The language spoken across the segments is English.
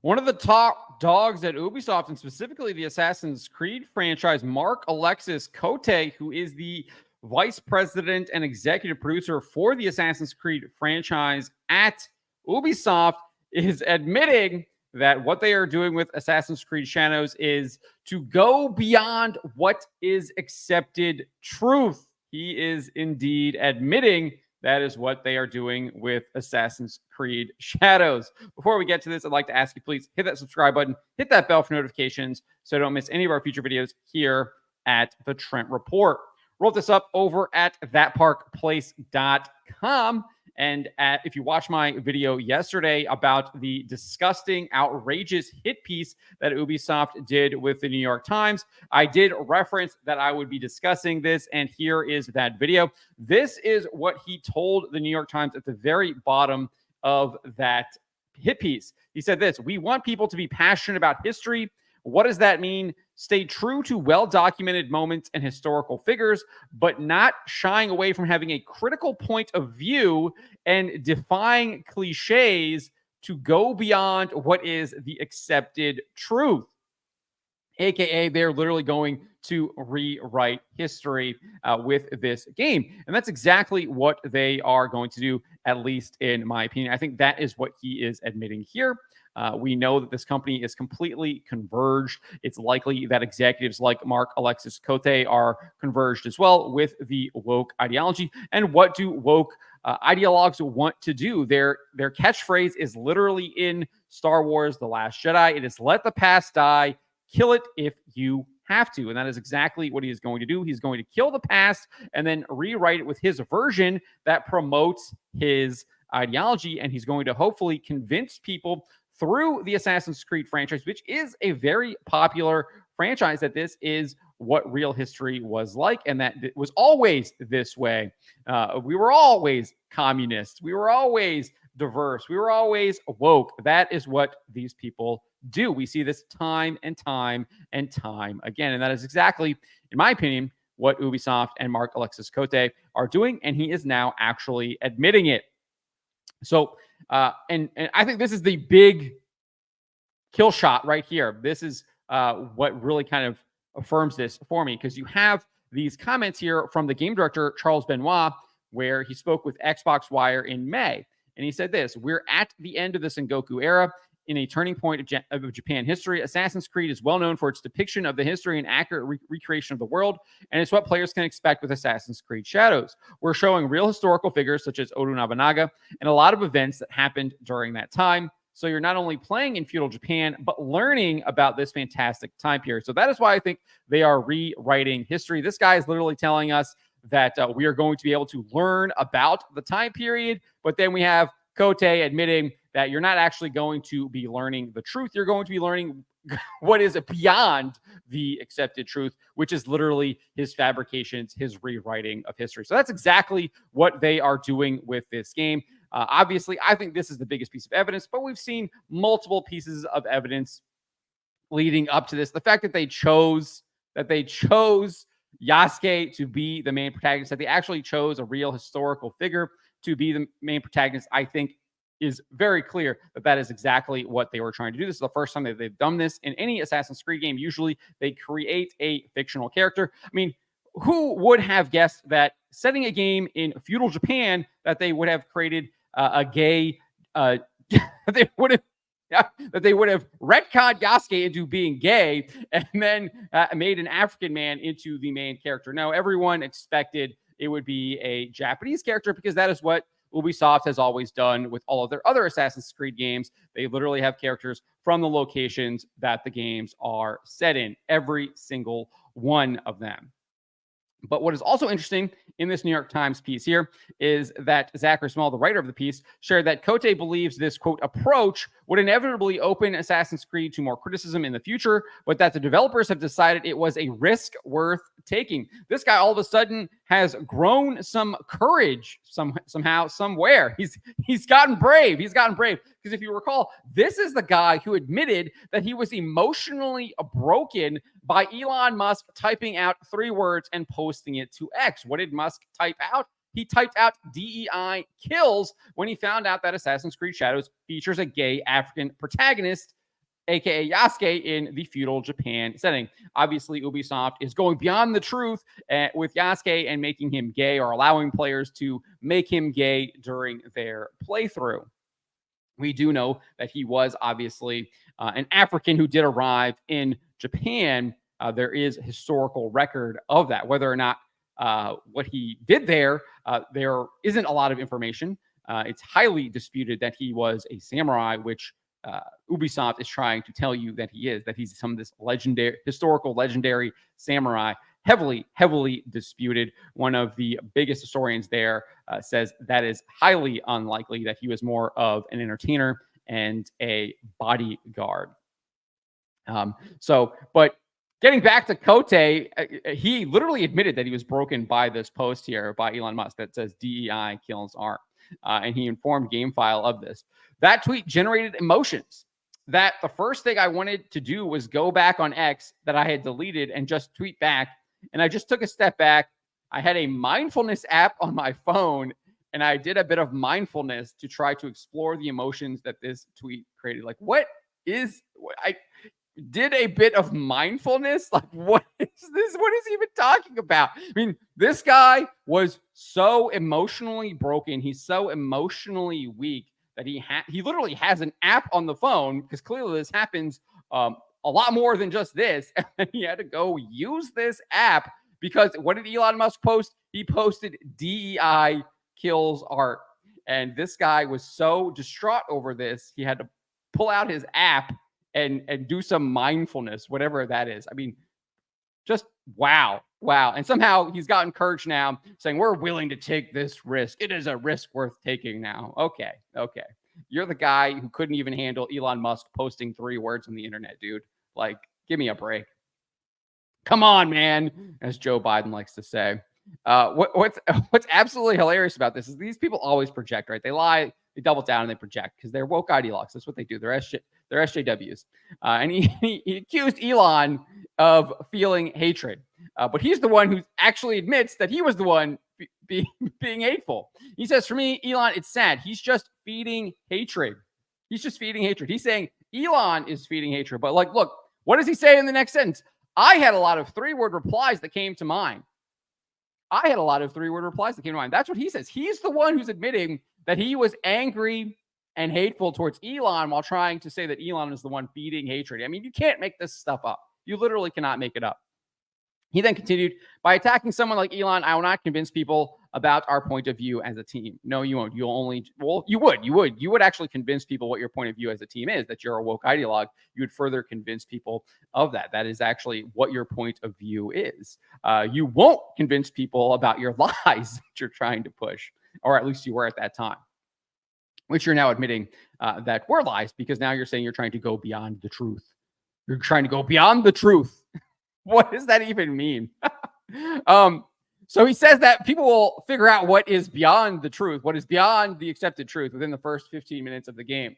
One of the top dogs at Ubisoft, and specifically the Assassin's Creed franchise, Mark Alexis Cote, who is the vice president and executive producer for the Assassin's Creed franchise at Ubisoft, is admitting that what they are doing with Assassin's Creed Shadows is to go beyond what is accepted truth. He is indeed admitting that is what they are doing with Assassin's Creed Shadows. Before we get to this, I'd like to ask you, please hit that subscribe button, hit that bell for notifications so don't miss any of our future videos here at the Trent Report. Wrote this up over at thatparkplace.com. And if you watched my video yesterday about the disgusting, outrageous hit piece that Ubisoft did with the New York Times, I did reference that I would be discussing this, and here is that video. This is what he told the New York Times at the very bottom of that hit piece. He said this: "We want people to be passionate about history. What does that mean? Stay true to well-documented moments and historical figures, but not shying away from having a critical point of view and defying cliches to go beyond what is the accepted truth." AKA, they're literally going to rewrite history with this game. And that's exactly what they are going to do, at least in my opinion. I think that is what he is admitting here. We know that this company is completely converged. It's likely that executives like Mark Alexis Cote are converged as well with the woke ideology. And what do woke ideologues want to do? Their catchphrase is literally in Star Wars: The Last Jedi. It is "Let the past die, kill it if you have to." And that is exactly what he is going to do. He's going to kill the past and then rewrite it with his version that promotes his ideology. And he's going to hopefully convince people through the Assassin's Creed franchise, which is a very popular franchise, that this is what real history was like, and that it was always this way. We were always communists. We were always diverse. We were always woke. That is what these people do. We see this time and time and time again. And that is exactly, in my opinion, what Ubisoft and Mark Alexis Cote are doing. And he is now actually admitting it. So, and I think this is the big kill shot right here. This is what really kind of affirms this for me, because you have these comments here from the game director, Charles Benoit, where he spoke with Xbox Wire in May. And he said this: "We're at the end of the Sengoku era, in a turning point of Japan history. Assassin's Creed is well known for its depiction of the history and accurate recreation of the world, and it's what players can expect with Assassin's Creed Shadows. We're showing real historical figures such as Oda Nobunaga and a lot of events that happened during that time. So you're not only playing in feudal Japan, but learning about this fantastic time period." So that is why I think they are rewriting history. This guy is literally telling us that we are going to be able to learn about the time period, but then we have Cote admitting that you're not actually going to be learning the truth. You're going to be learning what is beyond the accepted truth, which is literally his fabrications, his rewriting of history. So that's exactly what they are doing with this game. Obviously, I think this is the biggest piece of evidence, but we've seen multiple pieces of evidence leading up to this. The fact that they chose Yasuke to be the main protagonist, that they actually chose a real historical figure to be the main protagonist, I think is very clear that that is exactly what they were trying to do. This is the first time that they've done this in any Assassin's Creed game. Usually they create a fictional character. I mean, who would have guessed that setting a game in feudal Japan that they would have created a gay, that they would have retconned Yasuke into being gay and then made an African man into the main character. No, everyone expected it would be a Japanese character, because that is what Ubisoft has always done with all of their other Assassin's Creed games. They literally have characters from the locations that the games are set in, every single one of them. But what is also interesting in this New York Times piece here is that Zachary Small, the writer of the piece, shared that Cote believes this, quote, approach would inevitably open Assassin's Creed to more criticism in the future, but that the developers have decided it was a risk worth taking. This guy all of a sudden has grown some courage somehow, somewhere. He's gotten brave. He's gotten brave. Because if you recall, this is the guy who admitted that he was emotionally broken by Elon Musk typing out 3 words and posting it to X. What did Musk type out? He typed out DEI kills when he found out that Assassin's Creed Shadows features a gay African protagonist aka Yasuke, in the feudal Japan setting. Obviously, Ubisoft is going beyond the truth with Yasuke and making him gay, or allowing players to make him gay during their playthrough. We do know that he was obviously an African who did arrive in Japan. There is historical record of that. Whether or not what he did there, there isn't a lot of information. It's highly disputed that he was a samurai, which Ubisoft is trying to tell you that he is, that he's some of this historical legendary samurai. Heavily disputed. One of the biggest historians there says that is highly unlikely, that he was more of an entertainer and a bodyguard. But getting back to Kote, he literally admitted that he was broken by this post here by Elon Musk that says DEI kills art. And he informed GameFile of this. That tweet generated emotions. That the first thing I wanted to do was go back on X that I had deleted and just tweet back. And I just took a step back. I had a mindfulness app on my phone, and I did a bit of mindfulness to try to explore the emotions that this tweet created. Like, I did a bit of mindfulness? Like, what is this? What is he even talking about? I mean, this guy was so emotionally broken. He's so emotionally weak that he literally has an app on the phone, because clearly this happens a lot more than just this. And he had to go use this app because what did Elon Musk post? He posted DEI kills art. And this guy was so distraught over this, he had to pull out his app and do some mindfulness, whatever that is. I mean, just wow. And somehow he's gotten courage now, saying we're willing to take this risk. It is a risk worth taking now. Okay. You're the guy who couldn't even handle Elon Musk posting 3 words on the internet, dude. Like, give me a break. Come on, man, as Joe Biden likes to say. What's absolutely hilarious about this is these people always project, right? They lie, they double down, and they project because they're woke ideologues. That's what they do. They're SJWs. And he accused Elon of feeling hatred. But he's the one who actually admits that he was the one being hateful. He says, for me, Elon, it's sad. He's just feeding hatred. He's saying Elon is feeding hatred. But like, look, what does he say in the next sentence? I had a lot of 3-word replies that came to mind. That's what he says. He's the one who's admitting that he was angry and hateful towards Elon while trying to say that Elon is the one feeding hatred. I mean, you can't make this stuff up. You literally cannot make it up. He then continued, by attacking someone like Elon, I will not convince people about our point of view as a team. No, you won't. You would actually convince people what your point of view as a team is, that you're a woke ideologue. You would further convince people of that. That is actually what your point of view is. You won't convince people about your lies that you're trying to push, or at least you were at that time, which you're now admitting that were lies, because now you're saying you're trying to go beyond the truth. You're trying to go beyond the truth. What does that even mean? So he says that people will figure out what is beyond the truth, what is beyond the accepted truth within the first 15 minutes of the game.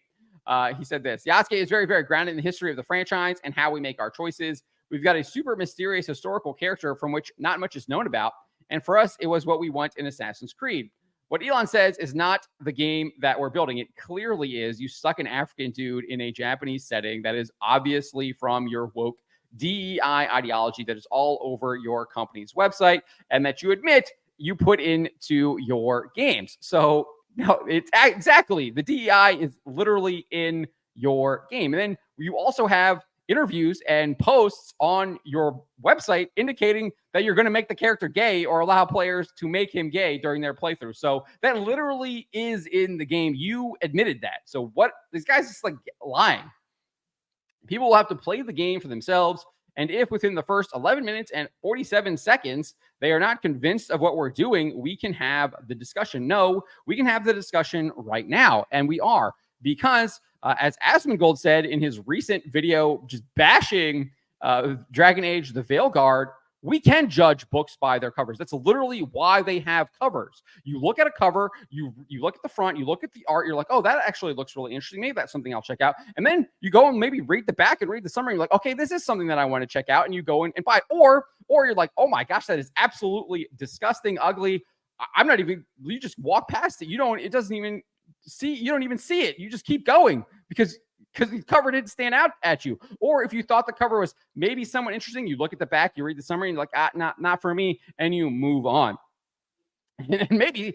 He said this: Yasuke is very, very grounded in the history of the franchise and how we make our choices. We've got a super mysterious historical character from which not much is known about. And for us, it was what we want in Assassin's Creed. What Elon says is not the game that we're building. It clearly is. You stuck an African dude in a Japanese setting that is obviously from your woke DEI ideology that is all over your company's website and that you admit you put into your games. So no, it's exactly, the DEI is literally in your game. And then you also have interviews and posts on your website indicating that you're going to make the character gay or allow players to make him gay during their playthrough. So that literally is in the game. You admitted that. So what, this guy's just like lying. People will have to play the game for themselves. And if within the first 11 minutes and 47 seconds, they are not convinced of what we're doing, we can have the discussion. No, we can have the discussion right now. And we are, because as Asmongold said in his recent video, just bashing Dragon Age, the Veilguard, we can judge books by their covers. That's literally why they have covers. You look at a cover, you look at the front, you look at the art, you're like, oh, that actually looks really interesting. Maybe that's something I'll check out. And then you go and maybe read the back and read the summary. You're like, okay, this is something that I want to check out. And you go in and buy it. Or you're like, oh my gosh, that is absolutely disgusting, ugly. I'm not even, you just walk past it. You don't even see it. You just keep going because because the cover didn't stand out at you. Or if you thought the cover was maybe somewhat interesting, you look at the back, you read the summary, and you're like, not for me, and you move on. And maybe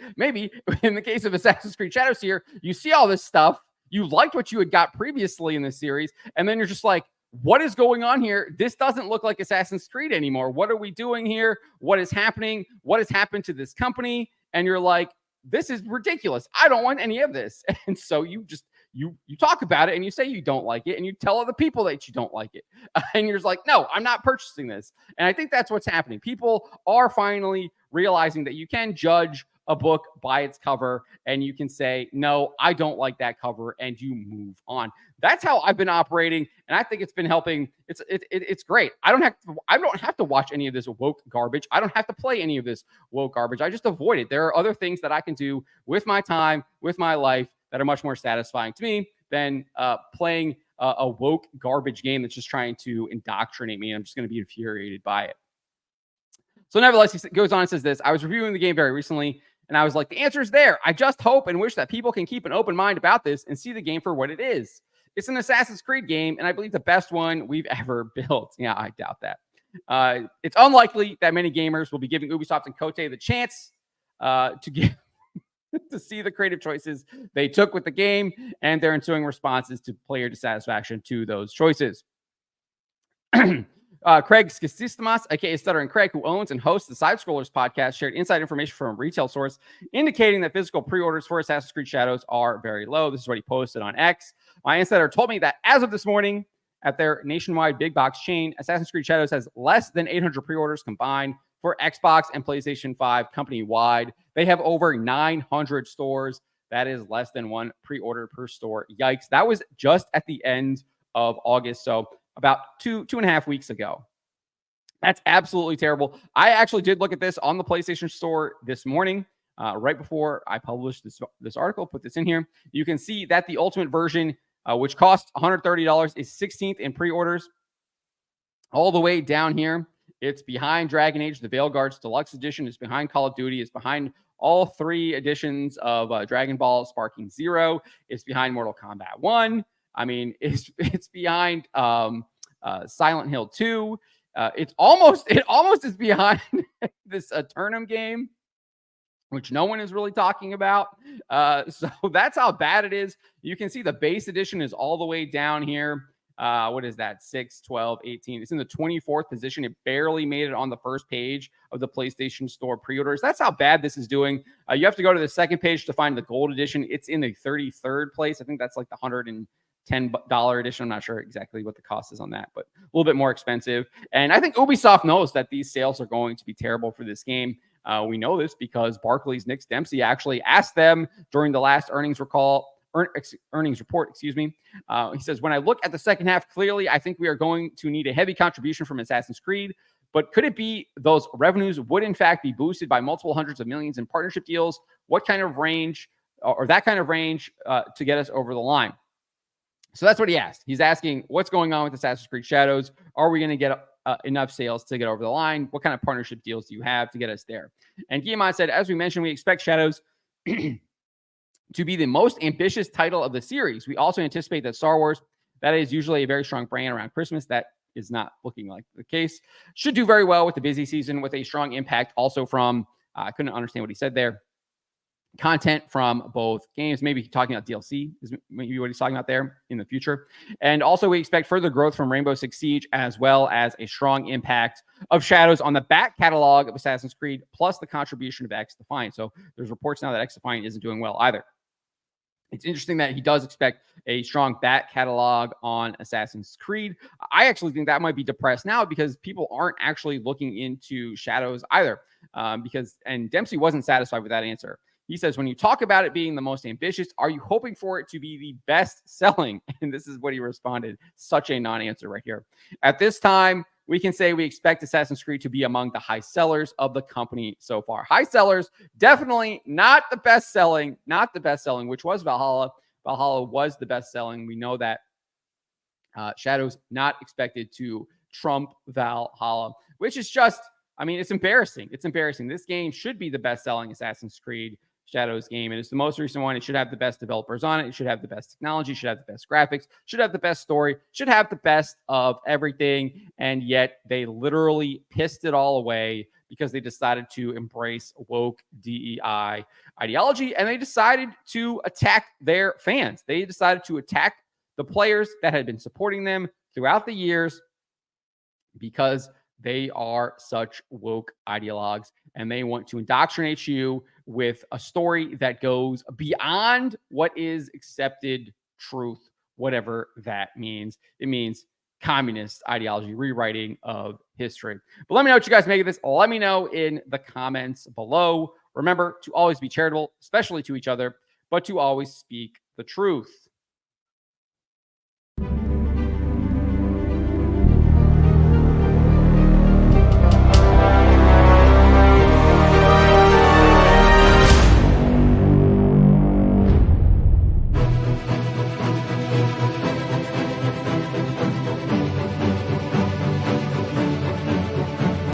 in the case of Assassin's Creed Shadows here, you see all this stuff, you liked what you had got previously in the series, and then you're just like, what is going on here? This doesn't look like Assassin's Creed anymore. What are we doing here? What is happening? What has happened to this company? And you're like, this is ridiculous. I don't want any of this. And so you just you talk about it and you say you don't like it and you tell other people that you don't like it. And you're just like, no, I'm not purchasing this. And I think that's what's happening. People are finally realizing that you can judge a book by its cover and you can say, no, I don't like that cover, and you move on. That's how I've been operating, and I think it's been helping. It's great. I don't have to watch any of this woke garbage. I don't have to play any of this woke garbage. I just avoid it. There are other things that I can do with my time, with my life, that are much more satisfying to me than playing a woke garbage game that's just trying to indoctrinate me. I'm just going to be infuriated by it. So nevertheless, he goes on and says this: I was reviewing the game very recently, and I was like, the answer is there. I just hope and wish that people can keep an open mind about this and see the game for what it is. It's an Assassin's Creed game, and I believe the best one we've ever built. Yeah, I doubt that. It's unlikely that many gamers will be giving Ubisoft and Cote the chance to give to see the creative choices they took with the game and their ensuing responses to player dissatisfaction to those choices. Craig Skisistimas, aka Stuttering Craig, who owns and hosts the Side Scrollers podcast, shared inside information from a retail source indicating that physical pre-orders for Assassin's Creed Shadows are very low. This is what he posted on X. My insider told me that as of this morning, at their nationwide big box chain, Assassin's Creed Shadows has less than 800 pre-orders combined for Xbox and PlayStation 5 company-wide. They have over 900 stores. That is less than one pre-order per store. Yikes. That was just at the end of August. So about two and a half weeks ago. That's absolutely terrible. I actually did look at this on the PlayStation Store this morning, right before I published this article. Put this in here. You can see that the Ultimate version, which costs $130, is 16th in pre-orders. All the way down here, it's behind Dragon Age, the Veilguards Deluxe Edition. It's behind Call of Duty. It's behind all three editions of Dragon Ball Sparking Zero. It's behind Mortal Kombat 1. I mean, it's behind Silent Hill 2. It almost is behind this Eternum game, which no one is really talking about. So that's how bad it is. You can see the base edition is all the way down here. What is that? 6, 12, 18. It's in the 24th position. It barely made it on the first page of the PlayStation Store pre-orders. That's how bad this is doing. You have to go to the second page to find the gold edition. It's in the 33rd place. I think that's like the $110 edition. I'm not sure exactly what the cost is on that, but a little bit more expensive. And I think Ubisoft knows that these sales are going to be terrible for this game. We know this because Barclays' Nick Dempsey actually asked them during the last earnings report. He says, when I look at the second half, clearly, I think we are going to need a heavy contribution from Assassin's Creed. But could it be those revenues would, in fact, be boosted by multiple hundreds of millions in partnership deals? What kind of range or that kind of range to get us over the line? So that's what he asked. He's asking, what's going on with Assassin's Creed Shadows? Are we going to get enough sales to get over the line? What kind of partnership deals do you have to get us there? And Guillemot said, as we mentioned, we expect Shadows to be the most ambitious title of the series. We also anticipate that Star Wars, that is usually a very strong brand around Christmas. That is not looking like the case. Should do very well with the busy season with a strong impact also from, I couldn't understand what he said there, content from both games, maybe talking about DLC is maybe what he's talking about there in the future. And also we expect further growth from Rainbow Six Siege, as well as a strong impact of Shadows on the back catalog of Assassin's Creed, plus the contribution of X Defiant. So there's reports now that X Defiant isn't doing well either. It's interesting that he does expect a strong back catalog on Assassin's Creed. I actually think that might be depressed now because people aren't actually looking into Shadows either. And Dempsey wasn't satisfied with that answer. He says, when you talk about it being the most ambitious, are you hoping for it to be the best selling? And this is what he responded. Such a non-answer right here. At this time, we can say we expect Assassin's Creed to be among the high sellers of the company so far. High sellers, definitely not the best selling, which was Valhalla. Valhalla was the best selling. We know that. Shadows not expected to trump Valhalla, which is just, I mean, it's embarrassing. It's embarrassing. This game should be the best selling Assassin's Creed. Shadows game. And it's the most recent one. It should have the best developers on it. It should have the best technology, should have the best graphics, should have the best story, should have the best of everything. And yet they literally pissed it all away because they decided to embrace woke DEI ideology, and they decided to attack their fans. They decided to attack the players that had been supporting them throughout the years because they are such woke ideologues, and they want to indoctrinate you with a story that goes beyond what is accepted truth, whatever that means. It means communist ideology, rewriting of history. But let me know what you guys make of this. Let me know in the comments below. Remember to always be charitable, especially to each other, but to always speak the truth.